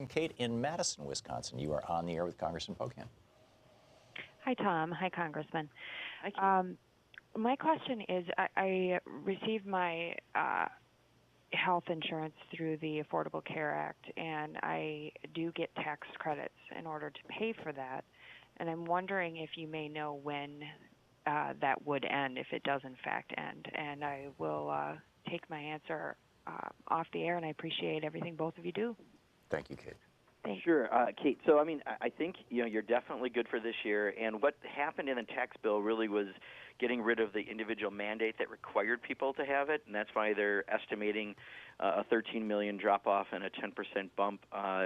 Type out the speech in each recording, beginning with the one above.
Kate in Madison, Wisconsin. You are on the air with Congressman Pocan. Hi, Tom. Hi, Congressman. Hi, Kate. My question is, I received my health insurance through the Affordable Care Act, and I do get tax credits in order to pay for that. And I'm wondering if you may know when that would end, if it does in fact end. And I will take my answer off the air, and I appreciate everything both of you do. Thank you, Kate. Thanks. Sure, Kate. So, I mean, I think you're definitely good for this year. And what happened in the tax bill really was getting rid of the individual mandate that required people to have it, and that's why they're estimating a 13 million drop off and a 10% bump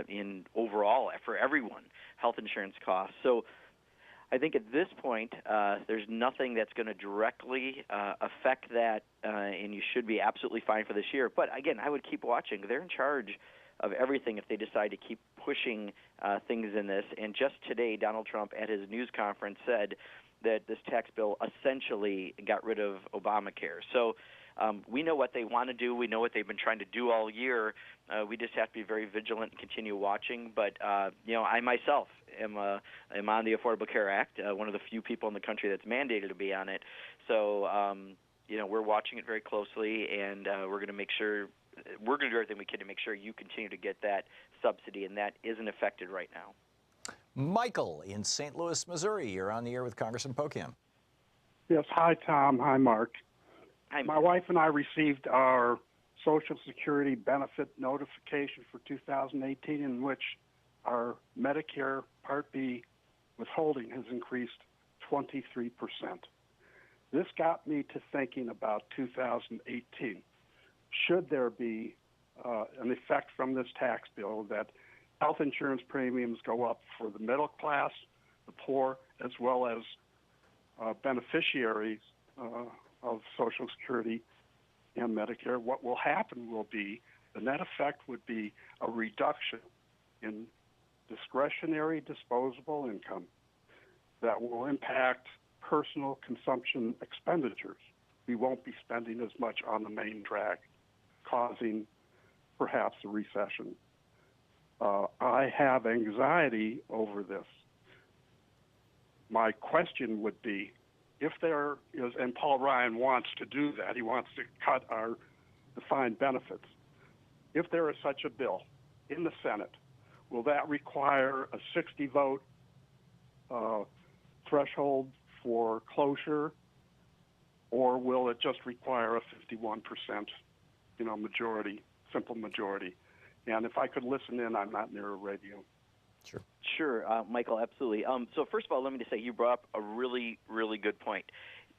in overall for everyone health insurance costs. So, I think at this point, there's nothing that's going to directly affect that, and you should be absolutely fine for this year. But again, I would keep watching. They're in charge of everything if they decide to keep pushing things in this. And just today, Donald Trump at his news conference said that this tax bill essentially got rid of Obamacare. So we know what they want to do. We know what they've been trying to do all year. We just have to be very vigilant and continue watching. But, I myself am on the Affordable Care Act, one of the few people in the country that's mandated to be on it. So, we're watching it very closely, and we're going to make sure we're going to do everything we can to make sure you continue to get that subsidy, and that isn't affected right now. Michael in St. Louis, Missouri. You're on the air with Congressman Pocan. Yes. Hi, Tom. Hi, Mark. Hi, My wife and I received our Social Security benefit notification for 2018, in which our Medicare Part B withholding has increased 23%. This got me to thinking about 2018. Should there be an effect from this tax bill that health insurance premiums go up for the middle class, the poor, as well as beneficiaries of Social Security and Medicare? What will happen will be, the net effect would be a reduction in discretionary disposable income that will impact personal consumption expenditures. We won't be spending as much on the main drag, causing perhaps a recession. I have anxiety over this. My question would be, if there is, and Paul Ryan wants to do that, he wants to cut our defined benefits. If there is such a bill in the Senate, will that require a 60-vote threshold for closure, or will it just require a 51% majority, simple majority? And if I could listen in, I'm not near a radio. Sure, Michael, absolutely. So first of all, let me just say you brought up a really, really good point.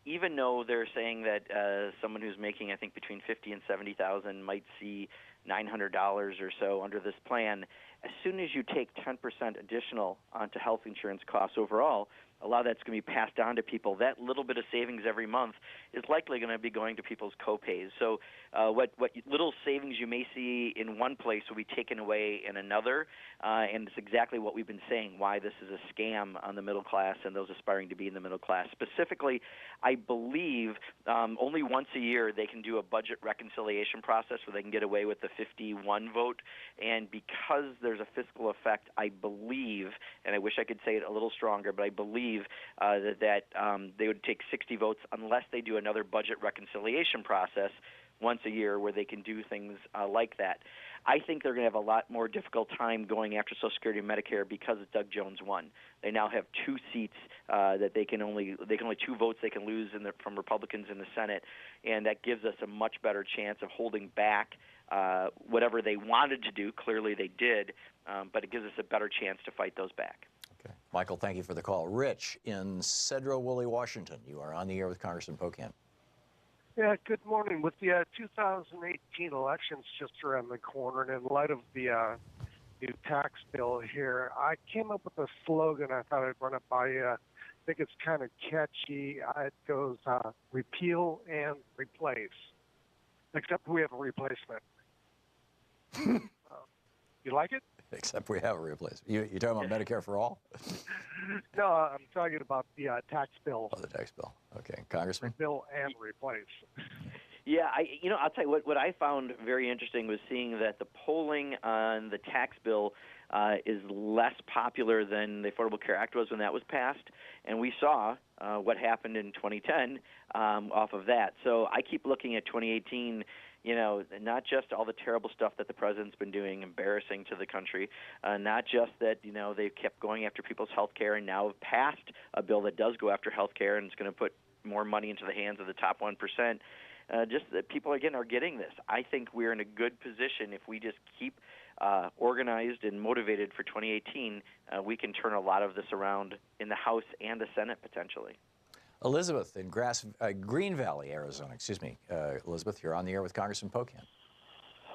Even though they're saying that someone who's making, I think, between $50,000 and $70,000 might see $900 or so under this plan, as soon as you take 10% additional onto health insurance costs overall, a lot of that's going to be passed on to people. That little bit of savings every month is likely going to be going to people's co-pays. So what little savings you may see in one place will be taken away in another, and it's exactly what we've been saying, why this is a scam on the middle class and those aspiring to be in the middle class. Specifically, I believe only once a year they can do a budget reconciliation process where they can get away with the 51 vote, and because there's a fiscal effect, I believe, and I wish I could say it a little stronger, but I believe that they would take 60 votes unless they do another budget reconciliation process once a year where they can do things like that. I think they're going to have a lot more difficult time going after Social Security and Medicare because Doug Jones won. They now have 2 seats that they can only 2 votes they can lose from Republicans in the Senate, and that gives us a much better chance of holding back whatever they wanted to do. Clearly they did, but it gives us a better chance to fight those back. Okay. Michael, thank you for the call. Rich in Cedro Woolley, Washington. You are on the air with Congressman Pocan. Yeah, good morning. With the 2018 elections just around the corner, and in light of the new tax bill here, I came up with a slogan I thought I'd run it by you. I think it's kind of catchy. It goes, repeal and replace, except we have a replacement. You like it? Except we have a replacement. You're talking about Medicare for all? No, I'm talking about the tax bill. Oh, the tax bill. Okay. Congressman? Repeal and replace. Yeah, I'll tell you what I found very interesting was seeing that the polling on the tax bill is less popular than the Affordable Care Act was when that was passed, and we saw what happened in 2010 off of that. So I keep looking at 2018. Not just all the terrible stuff that the president's been doing, embarrassing to the country, not just that, they kept going after people's health care and now have passed a bill that does go after health care and is going to put more money into the hands of the top 1%. Just that people, again, are getting this. I think we're in a good position if we just keep organized and motivated for 2018. We can turn a lot of this around in the House and the Senate potentially. Elizabeth in Green Valley, Arizona. Excuse me. Elizabeth, you're on the air with Congressman Pocan.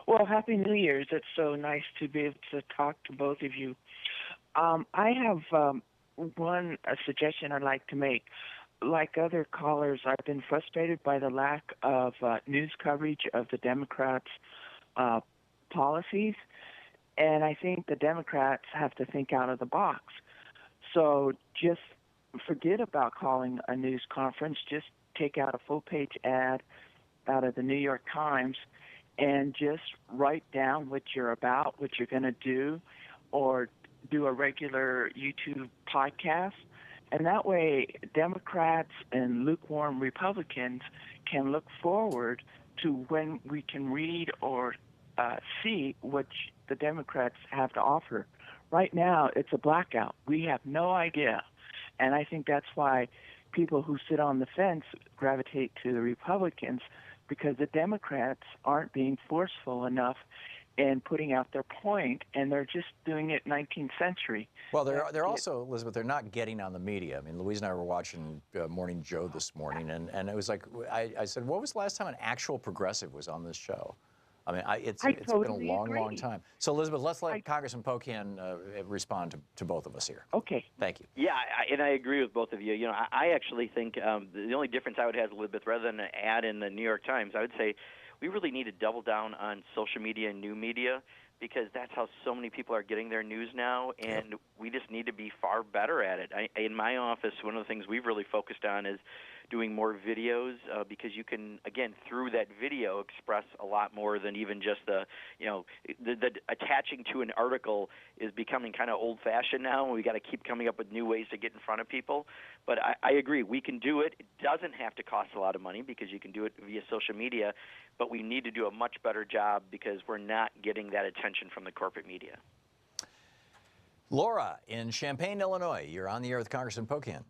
Well, Happy New Year's. It's so nice to be able to talk to both of you. I have one suggestion I'd like to make. Like other callers, I've been frustrated by the lack of news coverage of the Democrats' policies, and I think the Democrats have to think out of the box. So just forget about calling a news conference. Just take out a full-page ad out of the New York Times and just write down what you're about, what you're going to do, or do a regular YouTube podcast. And that way, Democrats and lukewarm Republicans can look forward to when we can read or see what the Democrats have to offer. Right now, it's a blackout. We have no idea. And I think that's why people who sit on the fence gravitate to the Republicans, because the Democrats aren't being forceful enough in putting out their point, and they're just doing it 19th century. Well, they're also, Elizabeth, they're not getting on the media. I mean, Louise and I were watching Morning Joe this morning, and it was like, I said, what was the last time an actual progressive was on this show? I mean, it's totally been a long, agree. long time. So, Elizabeth, let's let Congressman Pocan respond to both of us here. Okay. Thank you. Yeah, and I agree with both of you. I actually think the only difference I would have, Elizabeth, rather than an ad in the New York Times, I would say we really need to double down on social media and new media, because that's how so many people are getting their news now, and we just need to be far better at it. In my office, one of the things we've really focused on is doing more videos, because you can, again, through that video, express a lot more than even just the attaching to an article is becoming kind of old-fashioned now, and we got to keep coming up with new ways to get in front of people. But I agree, we can do it. It doesn't have to cost a lot of money because you can do it via social media, but we need to do a much better job because we're not getting that attention from the corporate media. Laura in Champaign, Illinois, you're on the air with Congressman Pocan.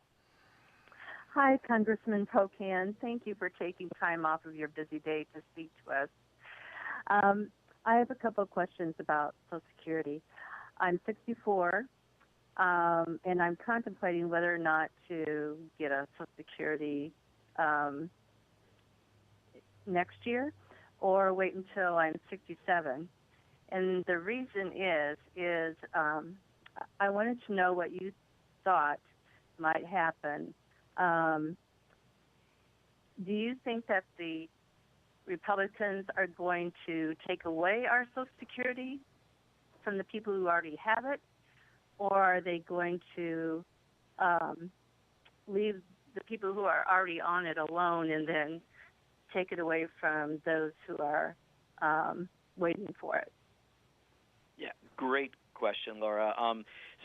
Hi, Congressman Pocan. Thank you for taking time off of your busy day to speak to us. I have a couple of questions about Social Security. I'm 64, and I'm contemplating whether or not to get a Social Security next year or wait until I'm 67. And the reason is I wanted to know what you thought might happen. Do you think that the Republicans are going to take away our Social Security from the people who already have it, or are they going to leave the people who are already on it alone and then take it away from those who are waiting for it? Yeah, great question, Laura.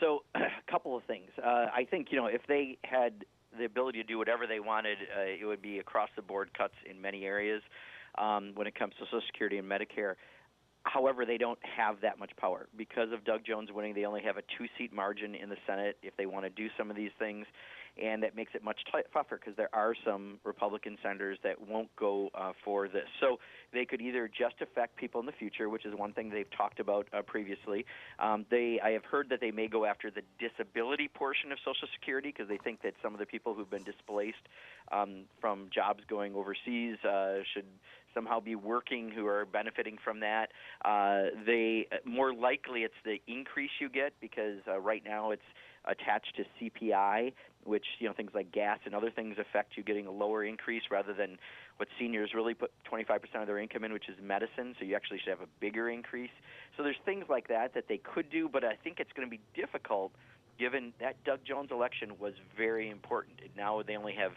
So a couple of things. I think, if they had the ability to do whatever they wanted, it would be across-the-board cuts in many areas when it comes to Social Security and Medicare. However, they don't have that much power. Because of Doug Jones winning, they only have a 2-seat margin in the Senate if they want to do some of these things, and that makes it much tougher because there are some Republican senators that won't go for this. So they could either just affect people in the future, which is one thing they've talked about previously. I have heard that they may go after the disability portion of Social Security because they think that some of the people who've been displaced from jobs going overseas should somehow be working who are benefiting from that. They more likely it's the increase you get because right now it's attached to CPI, which things like gas and other things affect you getting a lower increase rather than what seniors really put 25% of their income in, which is medicine. So you actually should have a bigger increase. So there's things like that they could do, but I think it's going to be difficult given that Doug Jones election was very important. And now they only have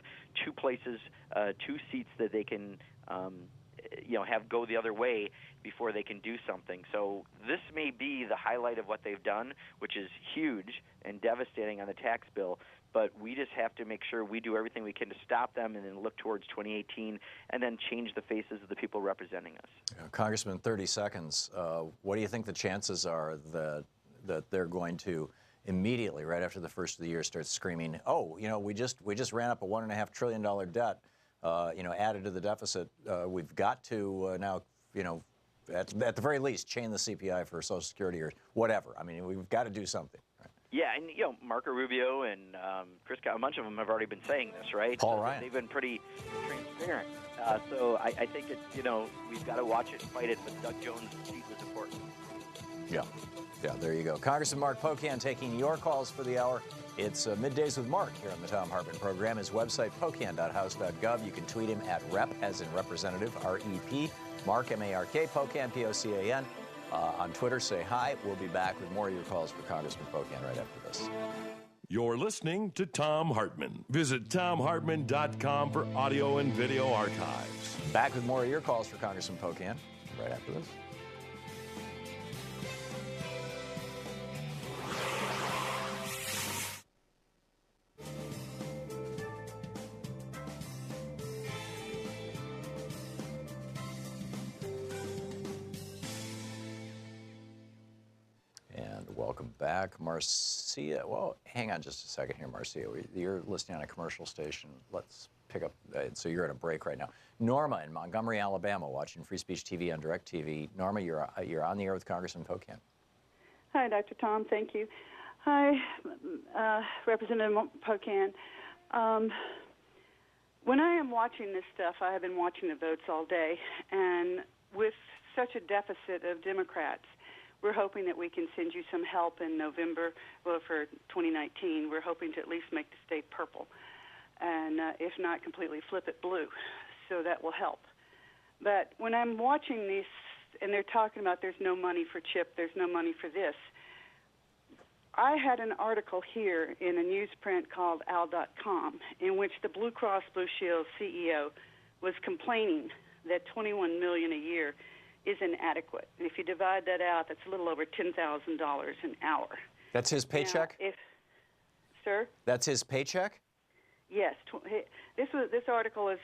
2 places, 2 seats that they can have go the other way before they can do something. So this may be the highlight of what they've done, which is huge and devastating on the tax bill. But we just have to make sure we do everything we can to stop them and then look towards 2018 and then change the faces of the people representing us. Congressman, 30 seconds. What do you think the chances are that they're going to immediately, right after the first of the year, start screaming, oh, we just ran up a $1.5 trillion debt, added to the deficit. We've got to now, at the very least, chain the CPI for Social Security or whatever. I mean, we've got to do something. Right? Yeah, and Marco Rubio and Chris, a bunch of them have already been saying this, right? Paul Ryan. They've been pretty transparent. So I think we've got to watch it and fight it, but Doug Jones' seat was important. Yeah, there you go. Congressman Mark Pocan taking your calls for the hour. It's Middays with Mark here on the Thom Hartmann Program. His website, pocan.house.gov. You can tweet him at rep, as in representative, R-E-P, Mark, M-A-R-K, Pocan, P-O-C-A-N. On Twitter, say hi. We'll be back with more of your calls for Congressman Pocan right after this. You're listening to Thom Hartmann. Visit thomhartmann.com for audio and video archives. Back with more of your calls for Congressman Pocan right after this. Welcome back, Marcia. Well, hang on just a second here, Marcia. You're listening on a commercial station. Let's pick up. So you're at a break right now. Norma in Montgomery, Alabama, watching Free Speech TV on DirecTV. Norma, you're on the air with Congressman Pocan. Hi, Dr. Thom. Thank you. Hi, Representative Pocan. When I am watching this stuff, I have been watching the votes all day, and with such a deficit of Democrats, we're hoping that we can send you some help in November, well, for 2019. We're hoping to at least make the state purple, and if not, completely flip it blue. So that will help. But when I'm watching these, and they're talking about there's no money for CHIP, there's no money for this, I had an article here in a newsprint called Al.com in which the Blue Cross Blue Shield CEO was complaining that $21 million a year is inadequate. And if you divide that out, that's a little over $10,000 an hour. That's his paycheck? Now, sir? That's his paycheck? Yes. This article is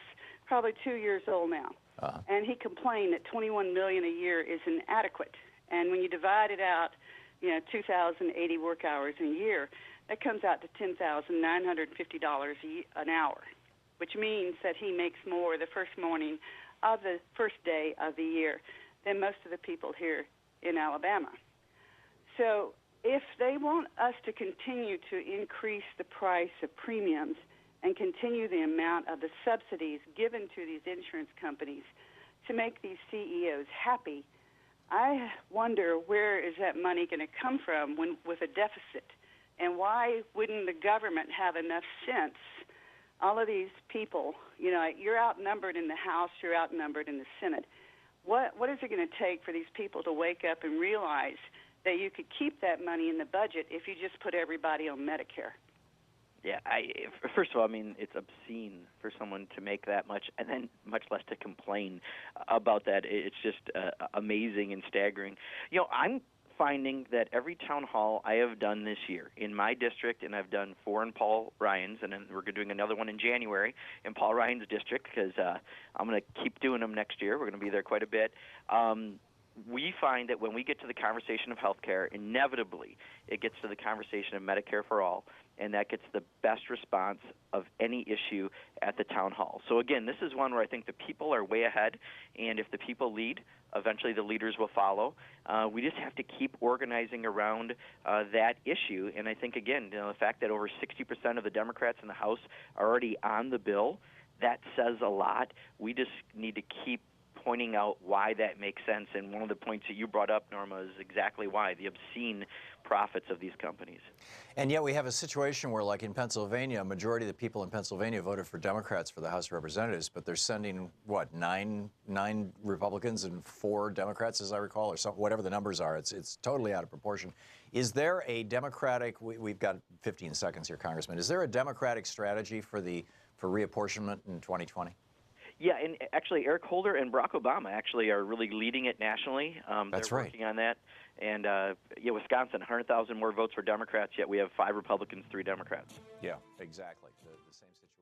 probably 2 years old now. And he complained that $21 million a year is inadequate. And when you divide it out, 2,080 work hours a year, that comes out to $10,950 an hour, which means that he makes more the first morning of the first day of the year than most of the people here in Alabama. So if they want us to continue to increase the price of premiums and continue the amount of the subsidies given to these insurance companies to make these CEOs happy, I wonder where is that money going to come from with a deficit? And why wouldn't the government have enough sense? All of these people, you're outnumbered in the House, you're outnumbered in the Senate. What is it going to take for these people to wake up and realize that you could keep that money in the budget if you just put everybody on Medicare? Yeah, first of all, it's obscene for someone to make that much, and then much less to complain about that. It's just amazing and staggering. I'm finding that every town hall I have done this year in my district, and I've done 4 in Paul Ryan's, and then we're doing another one in January in Paul Ryan's district because I'm going to keep doing them next year. We're going to be there quite a bit. We find that when we get to the conversation of health care, inevitably it gets to the conversation of Medicare for all, and that gets the best response of any issue at the town hall. So again, this is one where I think the people are way ahead, and if the people lead, eventually the leaders will follow. We just have to keep organizing around that issue, and I think, again, the fact that over 60% of the Democrats in the House are already on the bill, that says a lot. We just need to keep pointing out why that makes sense, and one of the points that you brought up, Norma, is exactly why, the obscene profits of these companies. And yet we have a situation where, like in Pennsylvania, a majority of the people in Pennsylvania voted for Democrats for the House of Representatives, but they're sending, nine Republicans and 4 Democrats, as I recall, or whatever the numbers are. It's totally out of proportion. Is there a Democratic, we've got 15 seconds here, Congressman, is there a Democratic strategy for reapportionment in 2020? Yeah, and actually, Eric Holder and Barack Obama actually are really leading it nationally. That's they're right. working on that. And Wisconsin, 100,000 more votes for Democrats, yet we have 5 Republicans, 3 Democrats. Yeah, exactly. The same situation.